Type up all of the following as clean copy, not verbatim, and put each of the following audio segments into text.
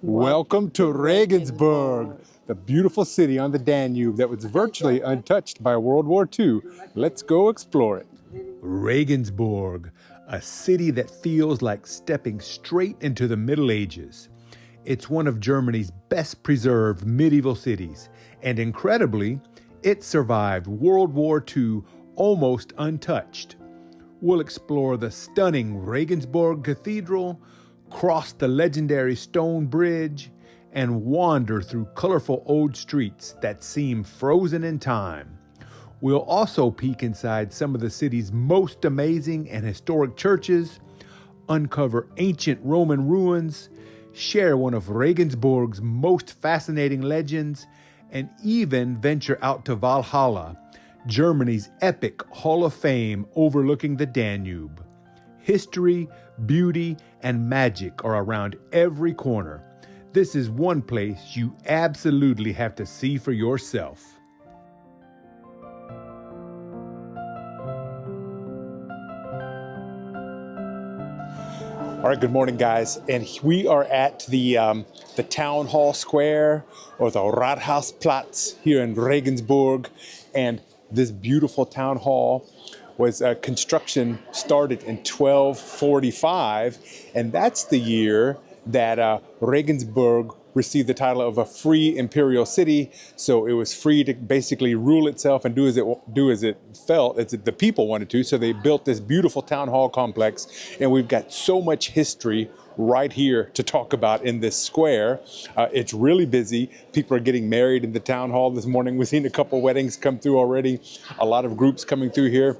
Welcome to Regensburg, the beautiful city on the Danube that was virtually untouched by World War II. Let's go explore it. Regensburg, a city that feels like stepping straight into the Middle Ages. It's one of Germany's best preserved medieval cities, and incredibly, it survived World War II almost untouched. We'll explore the stunning Regensburg Cathedral, cross the legendary stone bridge, and wander through colorful old streets that seem frozen in time. We'll also peek inside some of the city's most amazing and historic churches, uncover ancient Roman ruins, share one of Regensburg's most fascinating legends, and even venture out to Wallhalla, Germany's epic Hall of Fame overlooking the Danube. History, beauty, and magic are around every corner. This is one place you absolutely have to see for yourself. All right, good morning, guys. And we are at the Townhall Square, or the Rathaus Platz here in Regensburg. And this beautiful town hall was construction started in 1245, and that's the year that Regensburg received the title of a free imperial city. So it was free to basically rule itself and do as it felt, as the people wanted to. So they built this beautiful town hall complex, and we've got so much history right here to talk about in this square. It's really busy. People are getting married in the town hall this morning. We've seen a couple weddings come through already. A lot of groups coming through here.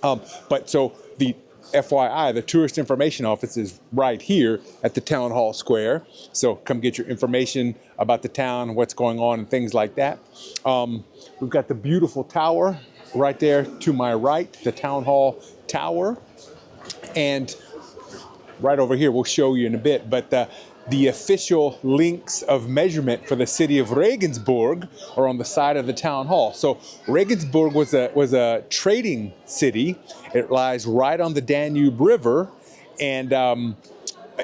But so the FYI, the Tourist Information Office is right here at the Town Hall Square. So come get your information about the town, what's going on, and things like that. We've got the beautiful tower right there to my right, the Town Hall Tower. And right over here, we'll show you in a bit, but the official links of measurement for the city of Regensburg are on the side of the town hall. So Regensburg was a trading city. It lies right on the Danube River, and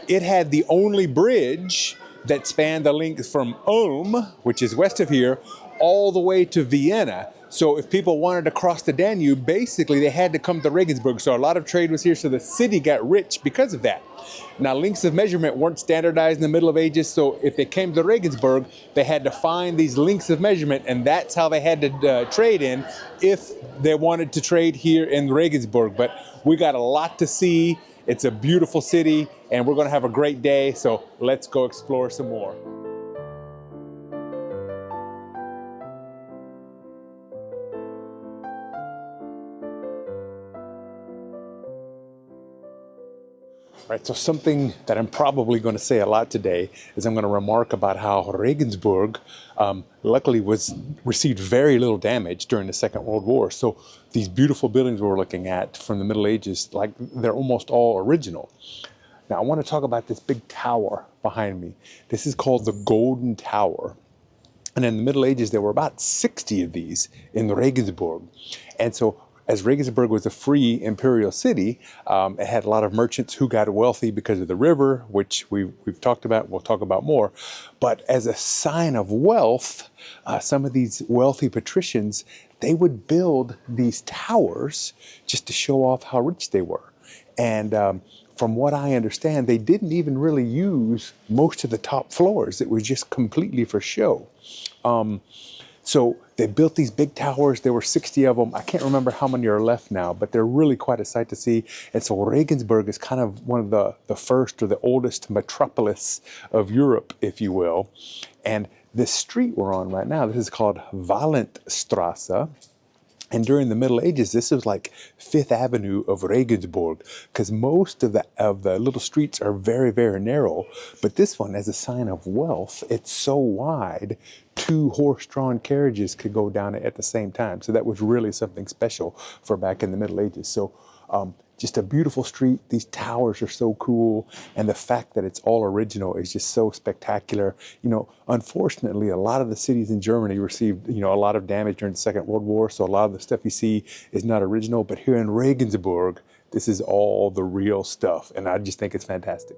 it had the only bridge that spanned the length from Ulm, which is west of here, all the way to Vienna. So if people wanted to cross the Danube, basically they had to come to Regensburg. So a lot of trade was here, so the city got rich because of that. Now, links of measurement weren't standardized in the Middle Ages, so if they came to Regensburg, they had to find these links of measurement, and that's how they had to trade in if they wanted to trade here in Regensburg. But we got a lot to see. It's a beautiful city, and we're going to have a great day, so let's go explore some more. Right, so something that I'm probably going to say a lot today is I'm going to remark about how Regensburg luckily received very little damage during the Second World War. So these beautiful buildings we're looking at from the Middle Ages, like they're almost all original. Now I want to talk about this big tower behind me. This is called the Golden Tower. And in the Middle Ages, there were about 60 of these in Regensburg. And so as Regensburg was a free imperial city, it had a lot of merchants who got wealthy because of the river, which we've talked about, we'll talk about more. But as a sign of wealth, some of these wealthy patricians, they would build these towers just to show off how rich they were. And from what I understand, they didn't even really use most of the top floors. It was just completely for show. So they built these big towers. There were 60 of them. I can't remember how many are left now, but they're really quite a sight to see. And so Regensburg is kind of one of the first or the oldest metropolis of Europe, if you will. And this street we're on right now, this is called Valentstrasse. And during the Middle Ages, this was like Fifth Avenue of Regensburg, because most of the little streets are very, very narrow. But this one, as a sign of wealth, it's so wide, 2 horse-drawn carriages could go down it at the same time. So that was really something special for back in the Middle Ages. So just a beautiful street. These towers are so cool. And the fact that it's all original is just so spectacular. You know, unfortunately, a lot of the cities in Germany received, a lot of damage during the Second World War. So a lot of the stuff you see is not original. But here in Regensburg, this is all the real stuff. And I just think it's fantastic.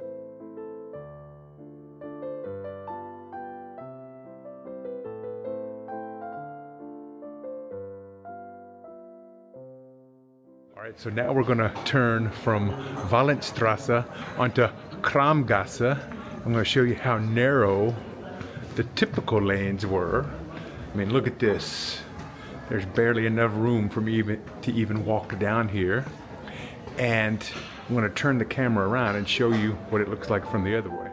right, so now we're going to turn from Wallstrasse onto Kramgasse. I'm going to show you how narrow the typical lanes were. I mean, look at this. There's barely enough room for me to even walk down here. And I'm going to turn the camera around and show you what it looks like from the other way.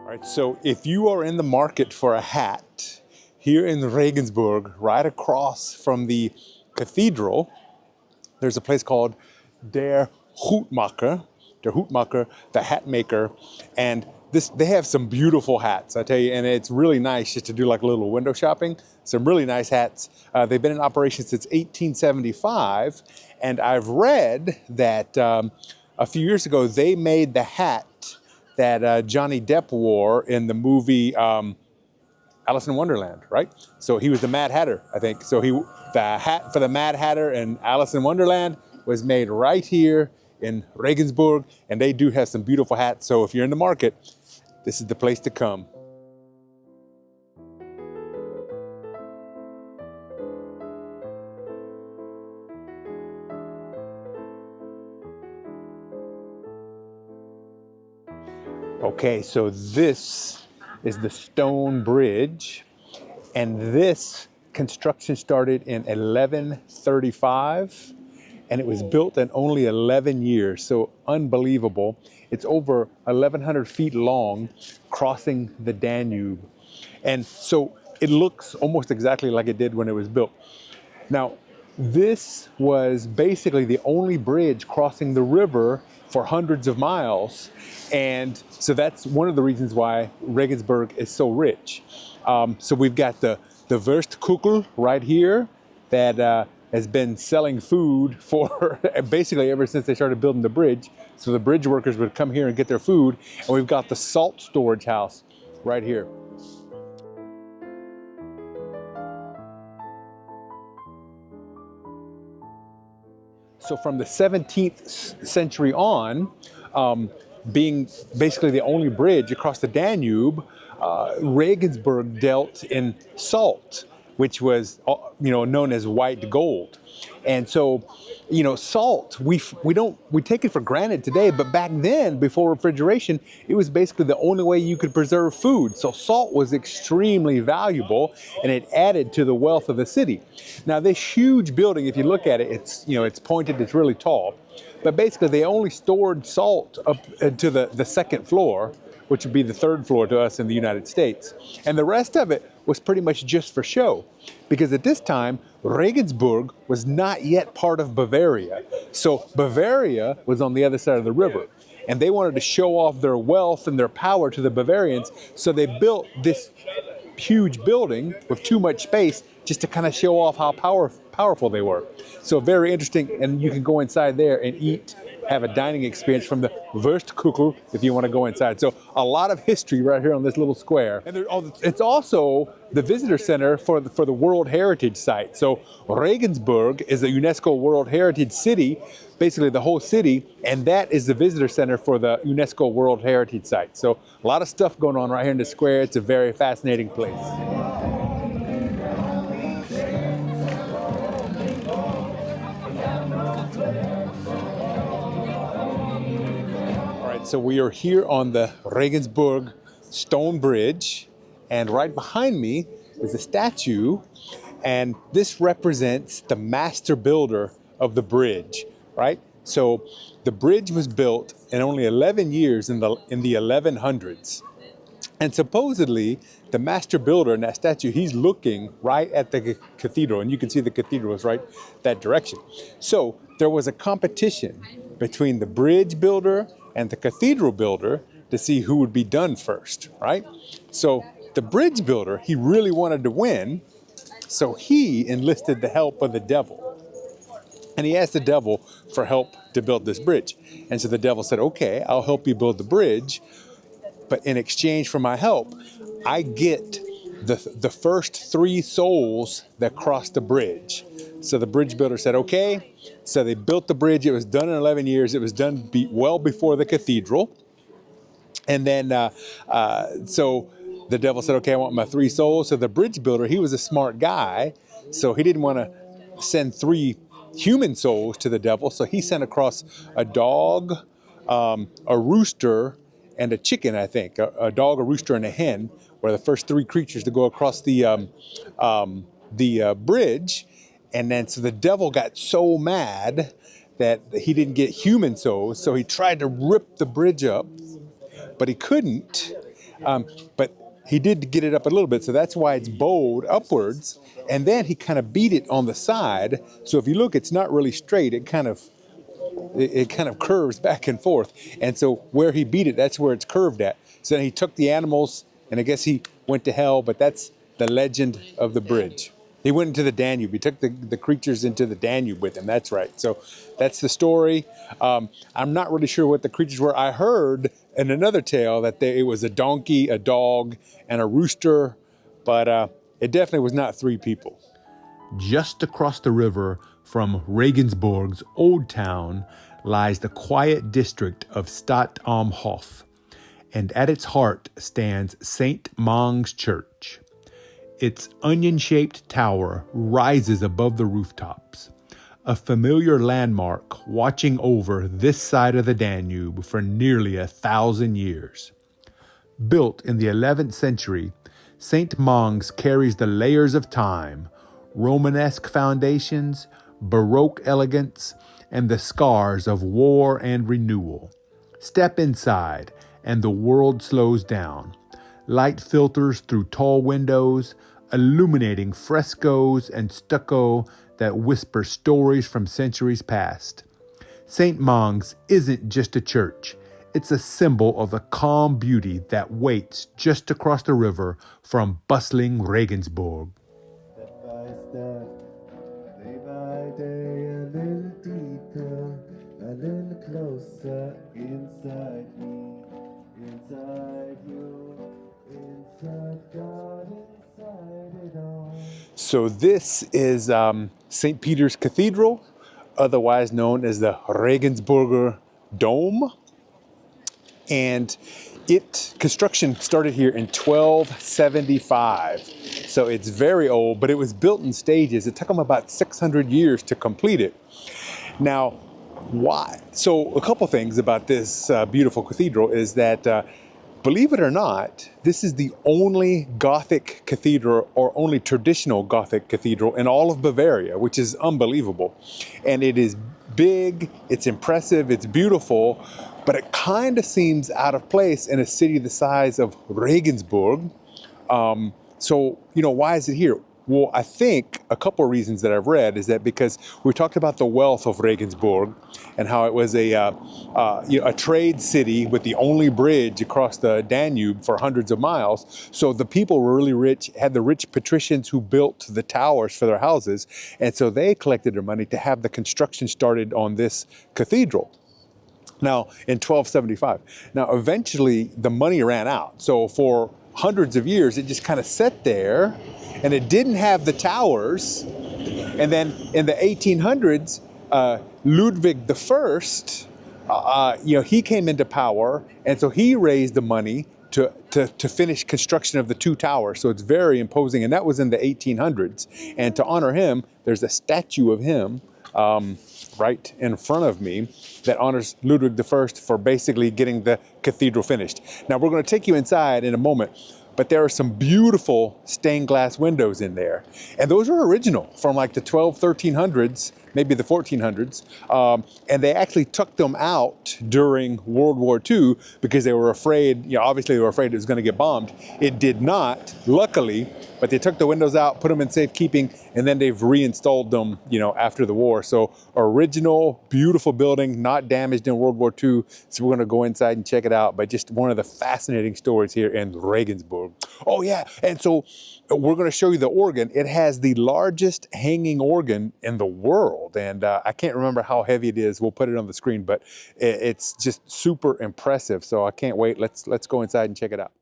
All right, so if you are in the market for a hat here in Regensburg, right across from the cathedral, there's a place called Der Hutmacher, the hat maker, and they have some beautiful hats, I tell you, and it's really nice just to do like a little window shopping. Some really nice hats. They've been in operation since 1875, and I've read that a few years ago they made the hat that Johnny Depp wore in the movie Alice in Wonderland, right? So he was the Mad Hatter, I think. So the hat for the Mad Hatter in Alice in Wonderland was made right here in Regensburg, and they do have some beautiful hats. So if you're in the market, this is the place to come. Okay, so this is the stone bridge, and this construction started in 1135, and it was built in only 11 years, so unbelievable. It's over 1,100 feet long, crossing the Danube. And so it looks almost exactly like it did when it was built. Now, this was basically the only bridge crossing the river for hundreds of miles. And so that's one of the reasons why Regensburg is so rich. So we've got the Wurstkugel right here that has been selling food for basically ever since they started building the bridge. So the bridge workers would come here and get their food. And we've got the salt storage house right here. So from the 17th century on, being basically the only bridge across the Danube, Regensburg dealt in salt, which was known as white gold. And so, salt, we take it for granted today, but back then, before refrigeration, it was basically the only way you could preserve food. So salt was extremely valuable, and it added to the wealth of the city. Now, this huge building, if you look at it, it's pointed, it's really tall, but basically they only stored salt up to the second floor, which would be the third floor to us in the United States. And the rest of it was pretty much just for show, because at this time, Regensburg was not yet part of Bavaria. So Bavaria was on the other side of the river, and they wanted to show off their wealth and their power to the Bavarians, so they built this huge building with too much space just to kind of show off how powerful they were. So very interesting, and you can go inside there and eat, have a dining experience from the Wurstkugel if you want to go inside. So a lot of history right here on this little square. And it's also the visitor center for the World Heritage site. So Regensburg is a UNESCO World Heritage city, basically the whole city, and that is the visitor center for the UNESCO World Heritage site. So a lot of stuff going on right here in the square. It's a very fascinating place. So we are here on the Regensburg Stone Bridge, and right behind me is a statue, and this represents the master builder of the bridge, right? So the bridge was built in only 11 years in the 1100s. And supposedly, the master builder in that statue, he's looking right at the cathedral, and you can see the cathedral is right that direction. So there was a competition between the bridge builder and the cathedral builder to see who would be done first, right? So the bridge builder, he really wanted to win, so he enlisted the help of the devil. And he asked the devil for help to build this bridge. And so the devil said, okay, I'll help you build the bridge, but in exchange for my help, I get the first 3 souls that cross the bridge. So the bridge builder said, okay. So they built the bridge. It was done in 11 years. It was done well before the cathedral. And then, so the devil said, okay, I want my 3 souls. So the bridge builder, he was a smart guy. So he didn't want to send 3 human souls to the devil. So he sent across a dog, a rooster, and a chicken, I think. A dog, a rooster, and a hen were the first 3 creatures to go across the bridge. And then, so the devil got so mad that he didn't get human souls. So he tried to rip the bridge up, but he couldn't. But he did get it up a little bit, so that's why it's bowed upwards. And then he kind of beat it on the side. So if you look, it's not really straight. It kind of curves back and forth. And so where he beat it, that's where it's curved at. So then he took the animals, and I guess he went to hell. But that's the legend of the bridge. He went into the Danube. He took the creatures into the Danube with him. That's right. So that's the story. I'm not really sure what the creatures were. I heard in another tale that it was a donkey, a dog, and a rooster, but it definitely was not 3 people. Just across the river from Regensburg's old town lies the quiet district of Stadt am Hof, and at its heart stands St. Mang's Church. Its onion-shaped tower rises above the rooftops, a familiar landmark watching over this side of the Danube for nearly 1,000 years. Built in the 11th century, St. Mang's carries the layers of time, Romanesque foundations, Baroque elegance, and the scars of war and renewal. Step inside, and the world slows down. Light filters through tall windows, illuminating frescoes and stucco that whisper stories from centuries past. St. Mang's isn't just a church. It's a symbol of the calm beauty that waits just across the river from bustling Regensburg. Step by step, day by day, a little deeper, a little closer, inside me, inside you, inside God, inside it all. So this is St. Peter's Cathedral, otherwise known as the Regensburger Dome. And construction started here in 1275. So it's very old, but it was built in stages. It took them about 600 years to complete it. Now, why? So a couple things about this beautiful cathedral is that, believe it or not, this is the only Gothic cathedral or only traditional Gothic cathedral in all of Bavaria, which is unbelievable. And it is big, it's impressive, it's beautiful, but it kind of seems out of place in a city the size of Regensburg. So, why is it here? Well, I think a couple of reasons that I've read is that because we talked about the wealth of Regensburg and how it was a trade city with the only bridge across the Danube for hundreds of miles. So the people were really rich, had the rich patricians who built the towers for their houses. And so they collected their money to have the construction started on this cathedral. Now, in 1275. Now, eventually, the money ran out. So for hundreds of years, it just kind of sat there, and it didn't have the towers. And then in the 1800s, Ludwig the First, he came into power, and so he raised the money to finish construction of the 2 towers. So it's very imposing, and that was in the 1800s. And to honor him, there's a statue of him right in front of me that honors Ludwig the First for basically getting the cathedral finished. Now we're going to take you inside in a moment, but there are some beautiful stained glass windows in there. And those are original from like the 1300s, maybe the 1400s. And they actually took them out during World War II because they were afraid, obviously they were afraid it was going to get bombed. It did not, luckily, but they took the windows out, put them in safekeeping, and then they've reinstalled them, after the war. So original, beautiful building, not damaged in World War II. So we're going to go inside and check it out. But just one of the fascinating stories here in Regensburg. Oh yeah, and so we're going to show you the organ. It has the largest hanging organ in the world, and I can't remember how heavy it is. We'll put it on the screen, but it's just super impressive. So I can't wait. Let's go inside and check it out.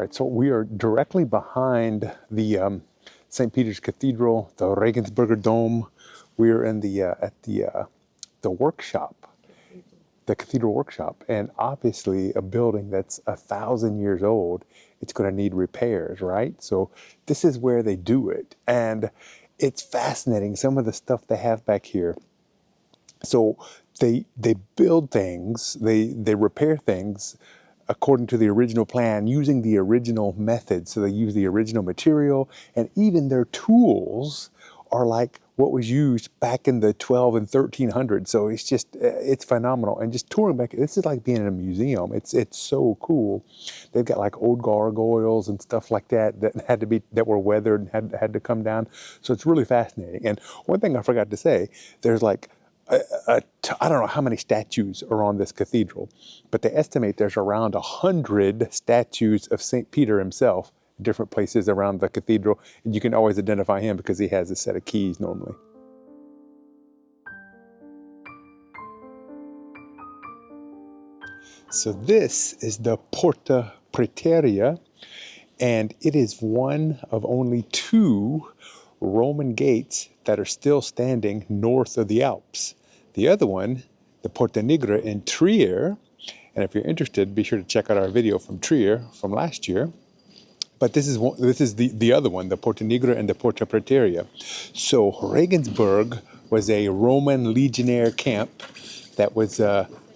Right, so we are directly behind the St. Peter's Cathedral, the Regensburger Dome. We're in the the workshop, the cathedral workshop, and obviously a building that's 1,000 years old. It's going to need repairs, right? So this is where they do it, and it's fascinating. Some of the stuff they have back here. So they build things, they repair things according to the original plan, using the original method. So they use the original material, and even their tools are like what was used back in the 12 and 1300s. So it's just, it's phenomenal. And just touring back, this is like being in a museum. It's so cool. They've got like old gargoyles and stuff like that that were weathered and had to come down. So it's really fascinating. And one thing I forgot to say, there's like I don't know how many statues are on this cathedral, but they estimate there's around 100 statues of St. Peter himself in different places around the cathedral. And you can always identify him because he has a set of keys normally. So this is the Porta Praeterea, and it is one of only 2 Roman gates that are still standing north of the Alps. The other one, the Porta Nigra in Trier, and if you're interested, be sure to check out our video from Trier from last year. But this is the other one, the Porta Nigra and the Porta Praeterea. So Regensburg was a Roman legionnaire camp that was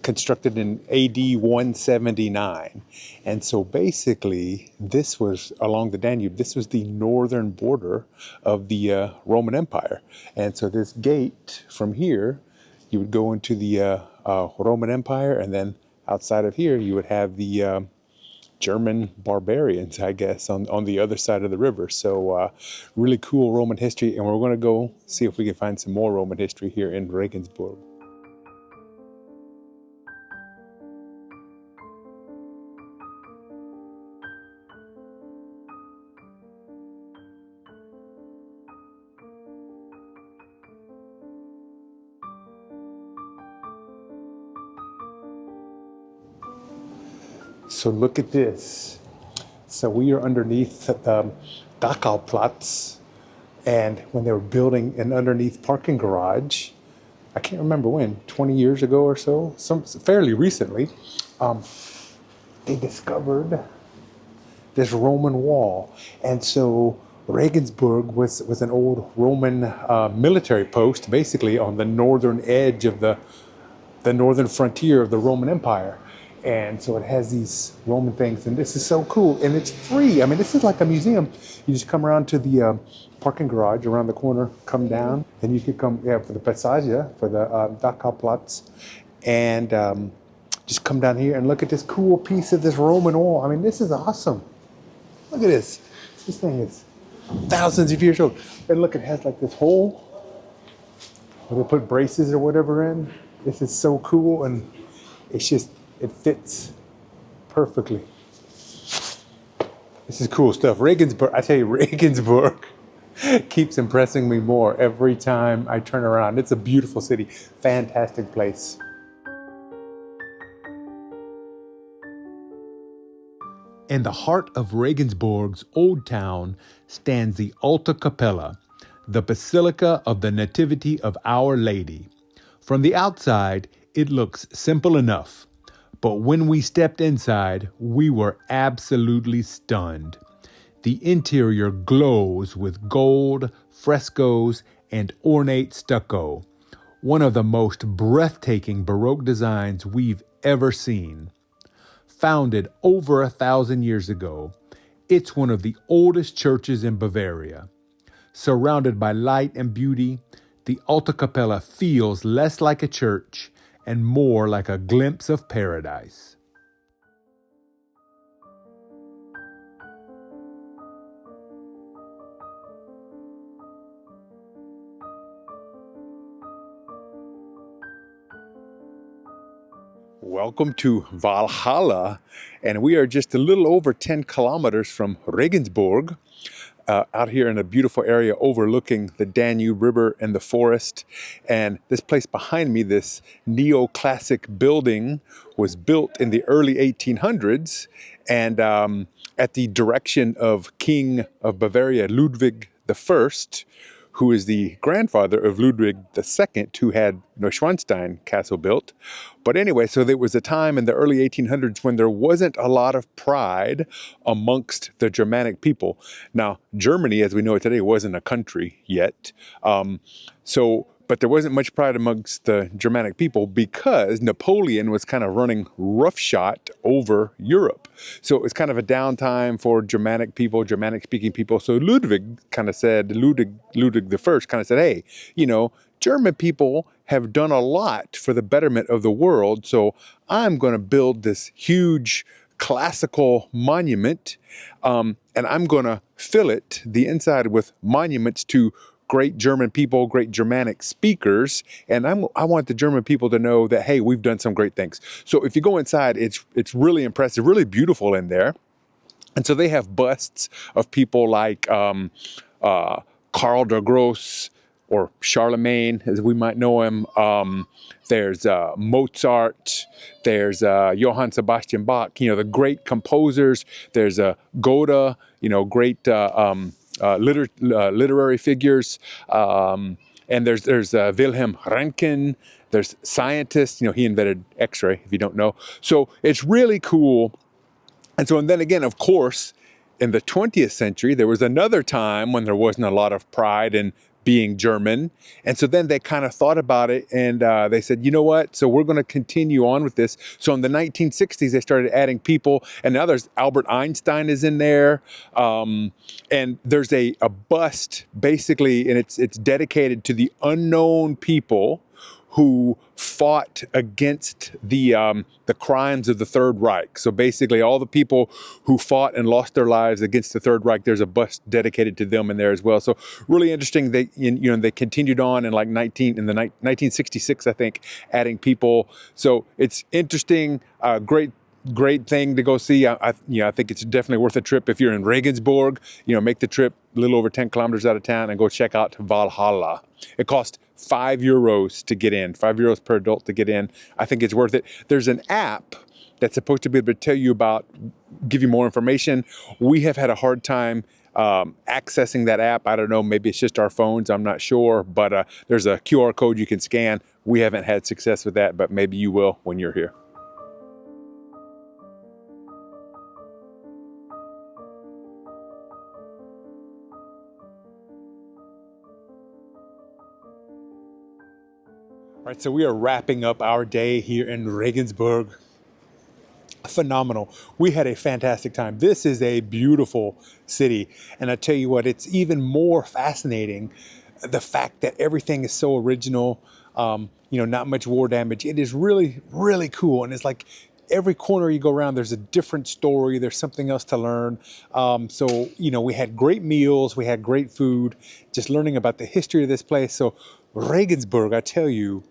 constructed in AD 179. And so basically, this was along the Danube. This was the northern border of the Roman Empire. And so this gate from here, you would go into the Roman Empire, and then outside of here, you would have the German barbarians, I guess, on the other side of the river. So really cool Roman history, and we're going to go see if we can find some more Roman history here in Regensburg. So look at this. So we are underneath the Dachau Platz, and when they were building an underneath parking garage, I can't remember when, 20 years ago or so, fairly recently, they discovered this Roman wall. And so Regensburg was an old Roman military post, basically on the northern edge of the northern frontier of the Roman Empire. And so it has these Roman things, and this is so cool, and it's free. I mean, this is like a museum. You just come around to the parking garage around the corner, come down, and you could come, for the Passage, for the Dachau Platz, and just come down here and look at this cool piece of this Roman wall. I mean, this is awesome. Look at this. This thing is thousands of years old. And look, it has like this hole where they put braces or whatever in. This is so cool, and it's just, it fits perfectly. This is cool stuff. Regensburg, I tell you, Regensburg keeps impressing me more every time I turn around. It's a beautiful city, fantastic place. In the heart of Regensburg's old town stands the Alte Kappelle, the Basilica of the Nativity of Our Lady. From the outside, it looks simple enough. But when we stepped inside, we were absolutely stunned. The interior glows with gold, frescoes, and ornate stucco, one of the most breathtaking Baroque designs we've ever seen. Founded over 1,000 years ago, it's one of the oldest churches in Bavaria. Surrounded by light and beauty, the Alte Kappelle feels less like a church and more like a glimpse of paradise. Welcome to Wallhalla, and we are just a little over 10 kilometers from Regensburg, out here in a beautiful area overlooking the Danube River and the forest. And this place behind me, this neoclassic building, was built in the early 1800s, and at the direction of King of Bavaria, Ludwig I, who is the grandfather of Ludwig II, who had Neuschwanstein Castle built. But anyway, so there was a time in the early 1800s when there wasn't a lot of pride amongst the Germanic people. Now, Germany, as we know it today, wasn't a country yet. But there wasn't much pride amongst the Germanic people because Napoleon was kind of running roughshod over Europe. So it was kind of a downtime for Germanic people, Germanic-speaking people. So Ludwig I kind of said, hey, German people have done a lot for the betterment of the world. So I'm going to build this huge classical monument, and I'm going to fill it, the inside, with monuments to great German people, great Germanic speakers, and I want the German people to know that, hey, we've done some great things. So if you go inside, it's really impressive, really beautiful in there. And so they have busts of people like Karl der Grosse, or Charlemagne, as we might know him. There's Mozart. There's Johann Sebastian Bach, the great composers. There's Goethe, great literary figures. And there's Wilhelm Röntgen. There's scientists. He invented X-ray, if you don't know. So it's really cool. And then again, of course, in the 20th century, there was another time when there wasn't a lot of pride in being German. And so then they kind of thought about it, and they said, you know what? So we're going to continue on with this. So in the 1960s, they started adding people, and now there's Albert Einstein is in there. And there's a bust, basically, and it's dedicated to the unknown people who fought against the crimes of the Third Reich. So basically, all the people who fought and lost their lives against the Third Reich, there's a bust dedicated to them in there as well. So really interesting. They continued on in 1966, I think, adding people. So it's interesting. Great thing to go see. I think it's definitely worth a trip. If you're in Regensburg, make the trip a little over 10 kilometers out of town and go check out Wallhalla. It costs €5 to get in, €5 per adult to get in. I think it's worth it. There's an app that's supposed to be able to tell you give you more information. We have had a hard time accessing that app. I don't know, maybe it's just our phones, I'm not sure, but there's a QR code you can scan. We haven't had success with that, but maybe you will when you're here. All right, so we are wrapping up our day here in Regensburg. Phenomenal. We had a fantastic time. This is a beautiful city. And I tell you what, it's even more fascinating, the fact that everything is so original, not much war damage. It is really, really cool. And it's like every corner you go around, there's a different story. There's something else to learn. We had great meals. We had great food, just learning about the history of this place. So Regensburg, I tell you,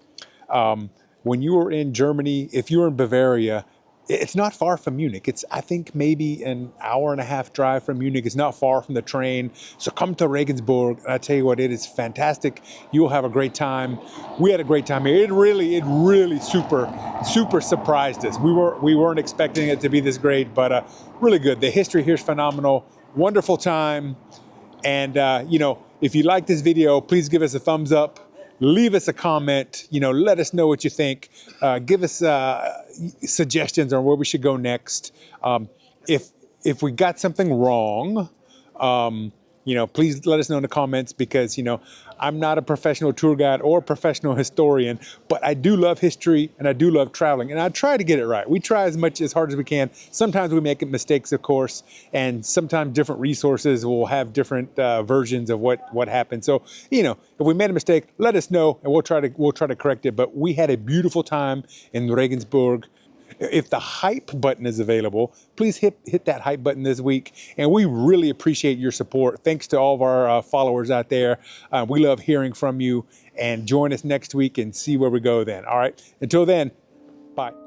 when you are in Germany, if you're in Bavaria, it's not far from Munich. It's, I think, maybe an hour and a half drive from Munich. It's not far from the train. So come to Regensburg. And I tell you what, it is fantastic. You'll have a great time. We had a great time here. It really super surprised us. We weren't expecting it to be this great, but really good. The history here is phenomenal. Wonderful time. And, if you like this video, please give us a thumbs up. Leave us a comment, let us know what you think. Give us suggestions on where we should go next. If we got something wrong, please let us know in the comments, because, I'm not a professional tour guide or professional historian, but I do love history and I do love traveling, and I try to get it right. We try as hard as we can. Sometimes we make mistakes, of course, and sometimes different resources will have different versions of what happened. So, if we made a mistake, let us know and we'll try to correct it. But we had a beautiful time in Regensburg. If the hype button is available, please hit that hype button this week. And we really appreciate your support. Thanks to all of our followers out there. We love hearing from you, and join us next week and see where we go then. All right. Until then, bye.